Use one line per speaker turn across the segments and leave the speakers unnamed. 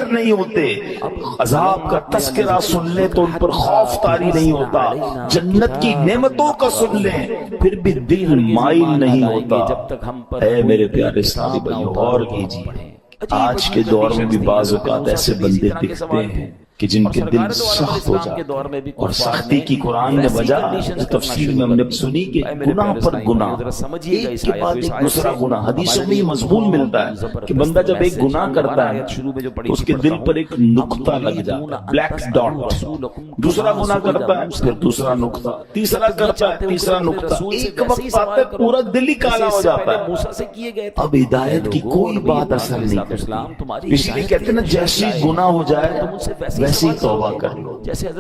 نہیں ہوتے، عذاب کا تذکرہ سن لیں تو ان پر خوف طاری نہیں ہوتا، جنت کی نعمتوں کا سن لیں پھر بھی دل مائل نہیں ہوتا۔ اے میرے پیارے اسلامی بھائیو، غور کیجیے، آج کے دور میں بھی بعض اوقات ایسے بندے دکھتے ہیں کہ جن کے دل سخت ہو جاتے ہیں، اور سختی کی قرآن نے وجہ تفسیر میں ہم نے سنی کہ گناہ پر گناہ، ایک کے بعد ایک دوسرا گناہ۔ حدیثوں میں یہ مضمون ملتا ہے کہ بندہ جب ایک گناہ کرتا ہے تو اس کے دل پر ایک نقطہ لگ جاتا ہے، بلیک ڈاٹ، دوسرا گناہ کرتا ہے پھر دوسرا نقطہ، تیسرا کرتا ہے تیسرا نقطہ، ایک وقت آتا ہے پورا دل ہی کالا ہو جاتا ہے۔ اب ہدایت کی کوئی بات اثر نہیں کرتی، اسی لیے کہتے ہیں نا، جیسی گناہ ہو جائے ویسی توبہ کر لو،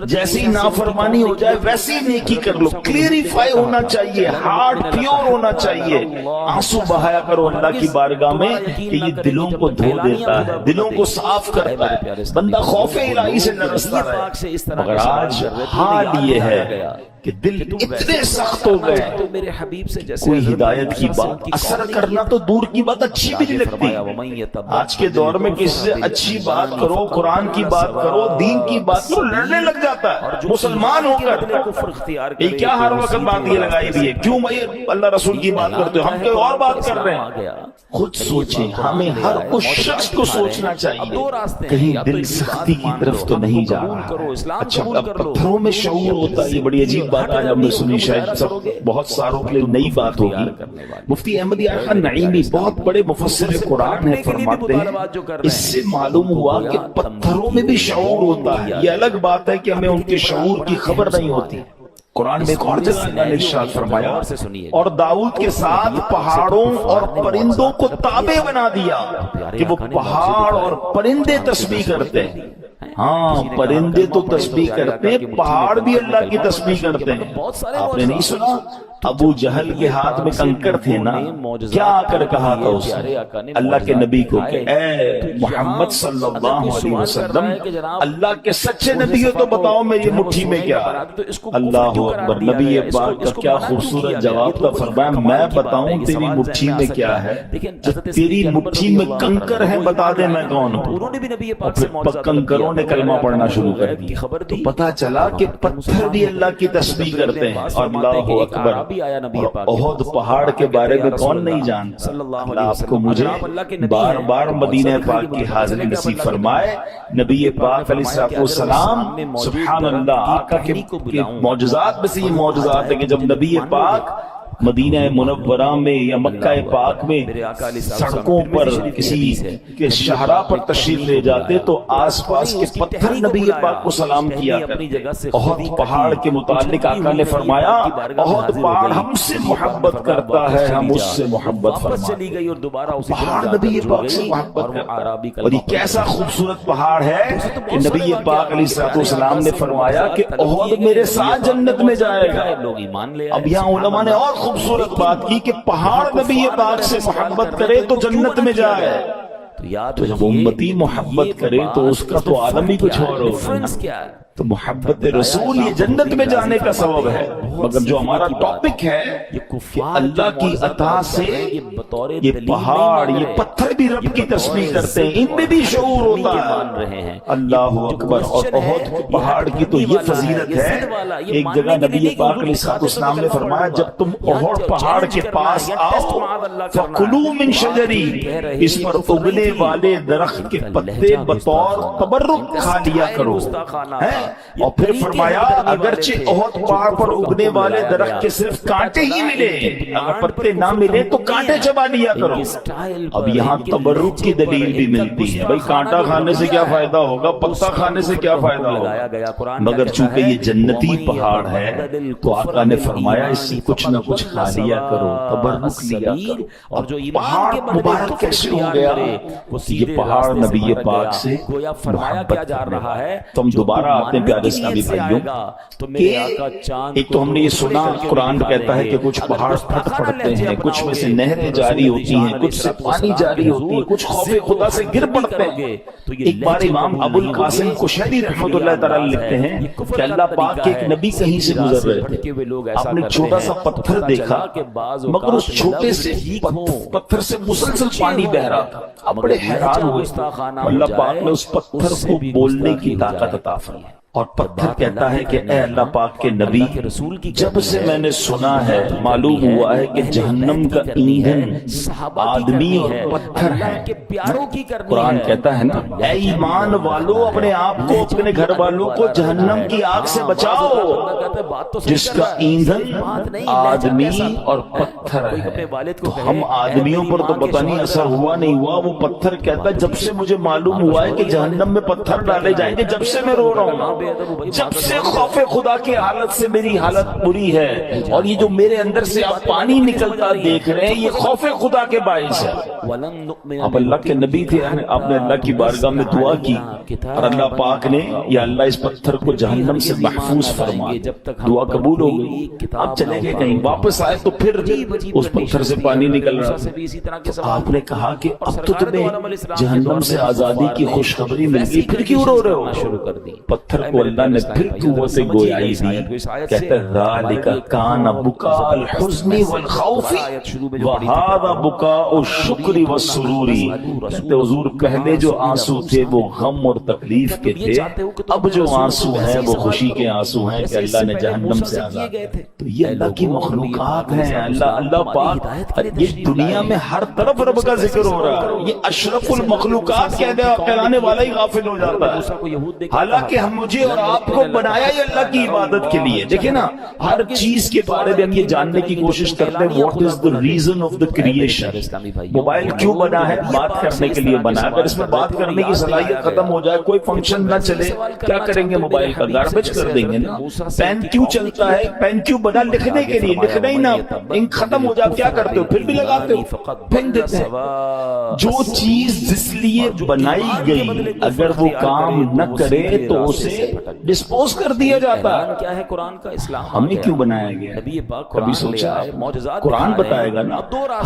جیسی نافرمانی ہو جائے ویسی نیکی کر لو۔ کلیریفائی ہونا چاہیے، ہارٹ پیور ہونا چاہیے، آنسو بہایا کرو اللہ کی بارگاہ میں کہ یہ دلوں کو دھو دیتا ہے، دلوں کو صاف کرتا ہے، بندہ خوف الہی سے لرزتا رہے۔ مگر آج حال یہ ہے کہ دل اتنے سخت ہو گئے، کوئی ہدایت کی بات اثر کرنا تو دور کی بات اچھی بھی نہیں لگتی۔ آج کے دور میں کسی سے اچھی بات کرو، قرآن کی بات کرو، دین کی بات کرو، لڑنے لگ جاتا ہے مسلمان ہو کر۔ یہ کیا ہر وقت بات یہ لگائی بھی ہے، کیوں بھائی اللہ رسول کی بات کرتے ہو، ہم کوئی اور بات کر رہے ہیں۔ خود سوچیں، ہمیں ہر اس شخص کو سوچنا چاہیے کہیں دل سختی کی طرف تو نہیں جا رہا۔ اچھا، اب پتھروں میں شعور ہوتا ہے، یہ بڑی عجیب بات آج ہم نے سنی، شاید سب بہت ساروں کے لیے نئی بات ہوگی۔ مفتی احمد یار خان نعیمی بہت بڑے مفسر قرآن ہیں، فرماتے ہیں اس سے معلوم ہوا کہ پتھروں میں بھی شعور ہوتا ہے۔ یہ الگ بات ہے کہ ہمیں ان کے شعور کی خبر نہیں ہوتی۔ قرآن میں ایک اور جگہ اللہ نے ارشاد فرمایا، اور داؤد کے ساتھ پہاڑوں اور پرندوں کو تابع بنا دیا کہ وہ پہاڑ اور پرندے تسبیح کرتے ہیں۔ ہاں، پرندے تو تسبیح کرتے ہیں، پہاڑ بھی اللہ کی تسبیح کرتے ہیں۔ آپ نے نہیں سنا ابو جہل کے ہاتھ میں کنکر تھے نا، کیا آ کر کہا تھا اس نے اللہ کے نبی کو کہ اے محمد صلی اللہ علیہ وسلم، اللہ کے سچے نبی ہو تو بتاؤ میری مٹھی میں کیا ہے۔ اللہ اکبر، نبی پاک کا کیا خوبصورت جواب تھا، فرمایا میں بتاؤں تیری مٹھی میں کیا ہے؟ جب تیری مٹھی میں کنکر ہے بتا دے میں کون ہوں۔ کنکروں نے کلمہ پڑھنا شروع کر دیا تو پتا چلا کہ پتھر بھی اللہ کی تسبیح کرتے ہیں۔ اور اللہ اکبر، احد پہاڑ کے بارے میں کون نہیں جانتا۔ اللہ آپ کو مجھے بار بار مدینہ پاک کی حاضری نصیب فرمائے۔ نبی پاک علیہ السلام، سبحان اللہ، آقا کے معجزات میں سے یہ معجزات ہے کہ جب نبی پاک مدینہ منورہ میں یا مکہ پاک میں سڑکوں پر کسی کے شاہراہ پر تشریف لے جاتے تو آس پاس کے پتھر نبی پاک کو سلام کیا کرتے۔ احد پہاڑ کے متعلق آقا نے فرمایا احد پہاڑ ہم سے محبت کرتا ہے، ہم اس سے محبت فرماتے ہیں۔ پہاڑ نبی پاک سے محبت کرتا ہے، اور یہ کیسا خوبصورت پہاڑ ہے کہ نبی پاک علیہ السلام نے فرمایا کہ احد میرے ساتھ جنت میں جائے گا۔ اب یہاں علماء نے اور خوبصورت بات کی کہ پہاڑ نبی پاک سے محبت کرے تو جنت میں جائے، تو جب امتی محبت کرے تو اس کا تو عالم ہی کچھ اور ہوگا۔ تو محبت رسول یہ جنت میں جانے کا سبب ہے۔ مگر جو ہمارا ٹاپک ہے کہ اللہ کی عطا سے یہ پہاڑ یہ پتھر بھی رب کی تسبیح کرتے ہیں، ان میں بھی شعور ہوتا ہے۔ اللہ اکبر، اور احد پہاڑ کی تو یہ فضیلت ہے، ایک جگہ نبی پاک علیہ السلام نے فرمایا جب تم احد پہاڑ کے پاس آؤ فَكُلُوا مِن شَجَرِهِ، اس پر اگنے والے درخت کے پتے بطور تبرک کھا لیا کرو۔ اور پھر فرمایا اگرچہ احد پہاڑ پر اگنے والے درخت کے صرف کانٹے ہی ملے، اگر پتے نہ ملے تو کانٹے چبا لیا کرو۔ اب یہاں تبرک کی دلیل بھی ملتی ہے، بھائی کانٹا کھانے سے کیا فائدہ ہوگا، پتا کھانے سے کیا فائدہ ہوگا، مگر چونکہ یہ جنتی پہاڑ ہے تو آقا نے فرمایا اس سے کچھ نہ کچھ کھا لیا کرو، تبرک لیا کرو۔ اور پہاڑ مبارک کیسے ہو گیا؟ یہ پہاڑ نبی پاک سے محبت کر رہا ہے۔ تم دوبارہ فرماتے ہیں پیارے اسلامی بھائیوں کہ ایک تو ہم نے یہ سنا قرآن کہتا ہے کہ کچھ پہاڑ پھٹ پڑتے ہیں، کچھ میں سے نہریں جاری ہوتی ہیں، کچھ سے پانی جاری ہوتی ہے، کچھ خوف خدا سے گر پڑتے ہیں۔ ایک بار امام ابو القاسم کشمیری رحمۃ اللہ تعالی لکھتے ہیں کہ اللہ پاک کے ایک نبی کہیں سے گزر رہے تھے، آپ نے چھوٹا سا پتھر دیکھا مگر اس چھوٹے سے پتھر سے مسلسل پانی بہ رہا تھا، اب بڑے حیران ہوئے، اللہ پاک نے اس پتھر کو بولنے کی طاقت عطا فرمائی اور پتھر کہتا ہے کہ اے اللہ پاک کے نبی، جب سے میں نے سنا ہے معلوم ہوا ہے کہ جہنم کا ایندھن آدمی اور پتھر ہے۔ قرآن کہتا ہے نا اے ایمان والو اپنے آپ کو اپنے گھر والوں کو جہنم کی آگ سے بچاؤ جس کا ایندھن آدمی اور پتھر ہے۔ تو ہم آدمیوں پر تو پتہ نہیں اثر ہوا نہیں ہوا، وہ پتھر کہتا ہے جب سے مجھے معلوم ہوا ہے کہ جہنم میں پتھر ڈالے جائیں گے جب سے میں رو رہا ہوں، جب سے خوف خدا کی حالت سے میری حالت بری ہے، اور یہ جو میرے اندر سے آپ پانی نکلتا دیکھ رہے ہیں یہ خوف خدا کے باعث ہے۔ آپ اللہ کے نبی تھے، آپ نے اللہ کی بارگاہ میں دعا کی اور اللہ پاک نے یا اللہ اس پتھر کو جہنم سے محفوظ فرما، دعا قبول ہو گئی۔ آپ چلے گئے کہیں واپس آئے تو پھر اس پتھر سے پانی نکل رہا تھا، تو آپ نے کہا کہ اب تو تمہیں جہنم سے آزادی کی خوشخبری مل گئی، پھر کیوں رو رہے ہو؟ پتھر کو اللہ نے پھر قوت گویائی دی، کہتا ہے ذالک کان بکاء الحزن والخوف وہذا بکاء الشکر والسرور۔ کہتے حضور پہلے جو آنسو تھے وہ غم اور تکلیف کے تھے، اب جو آنسو ہیں وہ خوشی کے آنسو ہیں کہ اللہ نے جہنم سے آزاد۔ تو یہ اللہ کی مخلوقات ہیں، اللہ پاک یہ دنیا میں ہر طرف رب کا ذکر ہو رہا ہے، یہ اشرف المخلوقات کہلانے والا ہی غافل ہو جاتا ہے۔ حالانکہ ہم مجھے اور آپ کو بنایا ہی اللہ کی عبادت کے لیے۔ دیکھیں نا ہر چیز کے بارے میں ہم یہ جاننے کی کوشش کرتے ہیں what is the reason of the creation. Mobile کیوں بنا ہے؟ بات کرنے کے لیے بنا ہے، اگر اس میں بات کرنے کی صلاحیت ختم ہو جائے، کوئی فنکشن نہ چلے، کیا کریں گے؟ موبائل کا گاربیج کر دیں گے نا۔ پین کیوں چلتا ہے؟ پین کیوں بنا؟ لکھنے کے لیے، لکھنا ہی نہ انک ختم ہو جائے کیا کرتے ہو؟ پھر بھی لگاتے ہو، پھینک دیتے ہیں۔ جو چیز جس لیے بنائی گئی اگر وہ کام نہ کرے تو اسے ڈسپوز کر دیا جاتا ہے۔
کیا ہے قرآن کا اسلام؟
ہمیں کیوں بنایا گیا؟ کبھی سوچا قرآن بتائے گا نا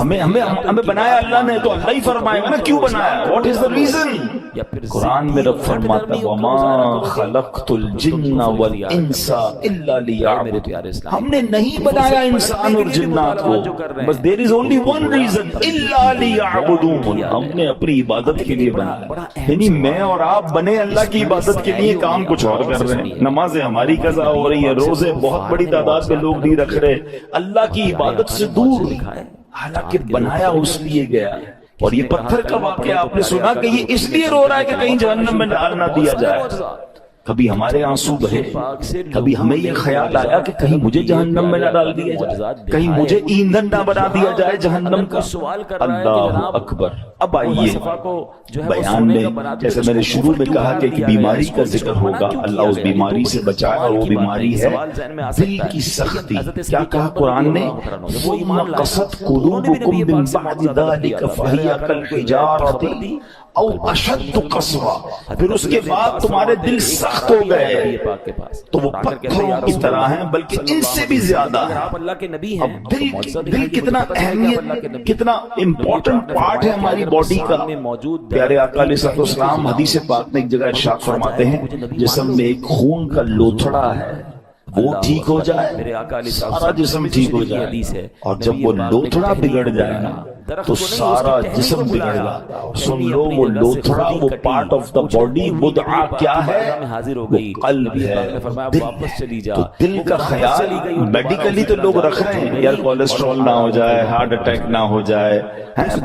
ہمیں بنایا اللہ نے، تو اللہ ہی فرمائے گا نا کیوں بنایا، واٹ از دا ریزن۔ قرآن میں رب فرماتا ہے وما خلقت الجن والانس الا لیعبدون، ہم نے نہیں بنایا انسان اور جنات کو، بس دیر از اونلی ون ریزن الا لیعبدون، ہم نے اپنی عبادت کے لیے بنایا۔ یعنی میں اور آپ بنے اللہ کی عبادت کے لیے، کام کچھ اور کر رہے ہیں۔ نمازیں ہماری قضا ہو رہی ہیں، روزے بہت بڑی تعداد میں لوگ نہیں رکھ رہے، اللہ کی عبادت سے دور، حالانکہ بنایا اس لیے گیا۔ اور یہ پتھر کا واقعہ آپ نے سنا کہ یہ اس لیے رو رہا ہے کہ کہیں جہنم میں ڈال نہ دیا جائے۔ کبھی ہمارے آنسو بہے، کبھی ہمیں یہ خیال آیا کہ کہیں مجھے جہنم میں نہ ڈال دیا جائے، کہیں مجھے ایندھن نہ بنا دیا جائے جہنم کا۔ اللہ اکبر۔ اب آئیے بیان میں، جیسے میں نے شروع میں کہا کہ ایک بیماری کا ذکر ہوگا، اللہ اس بیماری سے بچائے، اور وہ بیماری ہے دل کی سختی۔ کیا کہا قرآن نے؟ ثم قست قلوبکم من بعد ذلک فہی کالحجارۃ او اشد قسوہ، پھر اس کے بعد تمہارے دل سخت ہو گئے تو وہ پتھروں کی طرح ہیں بلکہ ان سے بھی زیادہ ہیں۔ اب دل کتنا اہمیت، کتنا امپورٹنٹ پارٹ ہے ہماری باڈی کا۔ پیارے آقا علیہ السلام حدیث پاک میں ایک جگہ ارشاد فرماتے ہیں جسم میں ایک خون کا لوتھڑا ہے، وہ ٹھیک ہو جائے سارا جسم ٹھیک ہو جائے، اور جب وہ لوتھڑا بگڑ جائے نا تو سارا جسم بگڑ گا۔ سن لو وہ لوتھڑا، وہ پارٹ آف دا باڈی، مدعا کیا ہے؟ وہ قلب ہے، تو دل کا خیال میڈیکلی تو لوگ رکھ رہے ہیں یار کولیسٹرول نہ ہو جائے، ہارٹ اٹیک نہ ہو جائے،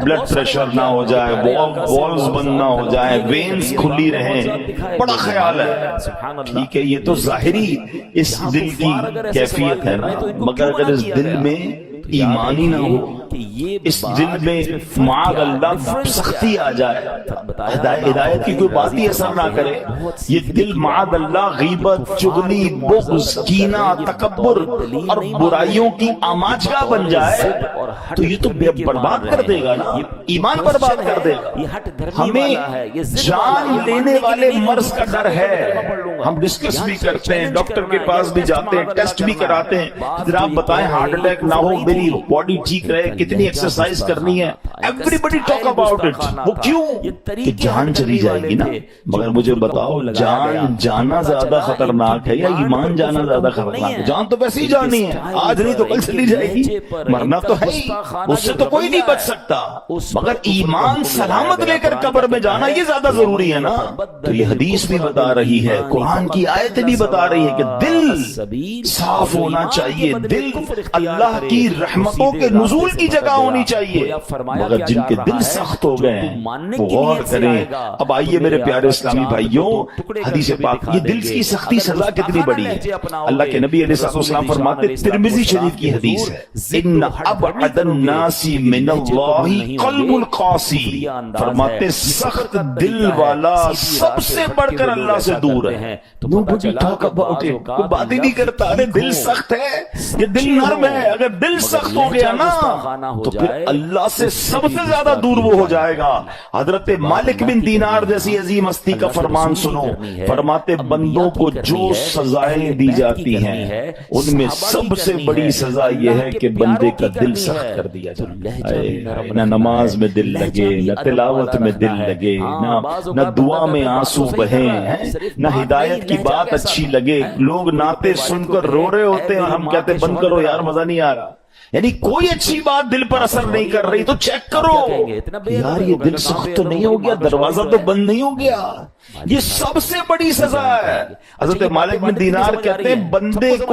بلڈ پریشر نہ ہو جائے، والز بند نہ ہو جائے، وینز کھلی رہیں، بڑا خیال ہے۔ ٹھیک ہے، یہ تو ظاہری اس دل کی کیفیت ہے نا، مگر اگر اس دل میں ایمان ہی نہ ہو، اس دل میں معاذ اللہ سختی آ جائے، ہدایت کی کوئی بات ہی اثر نہ کرے، یہ دل معاذ اللہ غیبت، چغلی، بغض، کینہ، تکبر اور برائیوں کی آماجگاہ بن جائے تو یہ تو برباد کر دے گا نا، ایمان برباد کر دے گا۔ ہمیں جان لینے والے مرض کا ڈر ہے، ہم ڈسکس بھی کرتے ہیں، ڈاکٹر کے پاس بھی جاتے ہیں، ٹیسٹ بھی کراتے ہیں، آپ بتائیں ہارٹ اٹیک نہ ہو، میری باڈی ٹھیک رہے، کتنی ایکسرسائز کرنی ہے، everybody talk about it. وہ کیوں کہ جان چلی جائے گی نا۔ مگر مجھے بتاؤ جان جانا زیادہ خطرناک ہے یا ایمان جانا زیادہ خطرناک ہے؟ جان تو ویسے ہی جانی ہے، آج نہیں تو کل چلی جائے گی، مرنا تو ہے ہی، اس سے تو کوئی نہیں بچ سکتا، مگر ایمان سلامت لے کر قبر میں جانا یہ زیادہ ضروری ہے نا۔ تو یہ حدیث بھی بتا رہی ہے، قرآن کی آیت بھی بتا رہی ہے کہ دل صاف ہونا چاہیے، دل اللہ کی رحمتوں کے نزول کی جگہ ہونی چاہیے، مگر جن کے دل سخت ہو گئے وہ غور کریں۔ اب آئیے میرے پیارے اسلامی بھائیوں، حدیث پاک یہ دل کی سختی سزا کتنی بڑی ہے۔ اللہ کے نبی علیہ السلام فرماتے، ترمذی شریف کی حدیث ہے، ان ابعد الناس من اللہ قلب القاسی، فرماتے سخت دل والا سب سے بڑھ کر اللہ سے دور ہے۔ Nobody talk about it، کوئی بات ہی نہیں کرتا، ارے دل سخت ہے، یہ دل نرم ہے، اگر دل سخت ہو گیا نا تو پھر اللہ سے سب سے زیادہ دور وہ ہو جائے گا۔ حضرت مالک بن دینار جیسی عظیم ہستی کا فرمان سنو، فرماتے بندوں کو جو سزائیں دی جاتی ہیں ان میں سب سے بڑی سزا یہ ہے کہ بندے کا دل سخت کر دیا جائے، نہ نماز میں دل لگے، نہ تلاوت میں دل لگے، نہ دعا میں آنسو بہیں، نہ ہدایت کی بات اچھی لگے، لوگ نعتیں سن کر رو رہے ہوتے ہیں اور ہم کہتے ہیں بند کرو یار مزہ نہیں آ رہا، یعنی کوئی اچھی بات دل پر اثر نہیں کر رہی، تو چیک کرو یار یہ دل سخت تو نہیں ہو گیا، دروازہ تو بند نہیں ہو گیا۔ یہ سب سے بڑی سزا ہے۔ حضرت مالک بن دینار کہتے ہیں بندے کو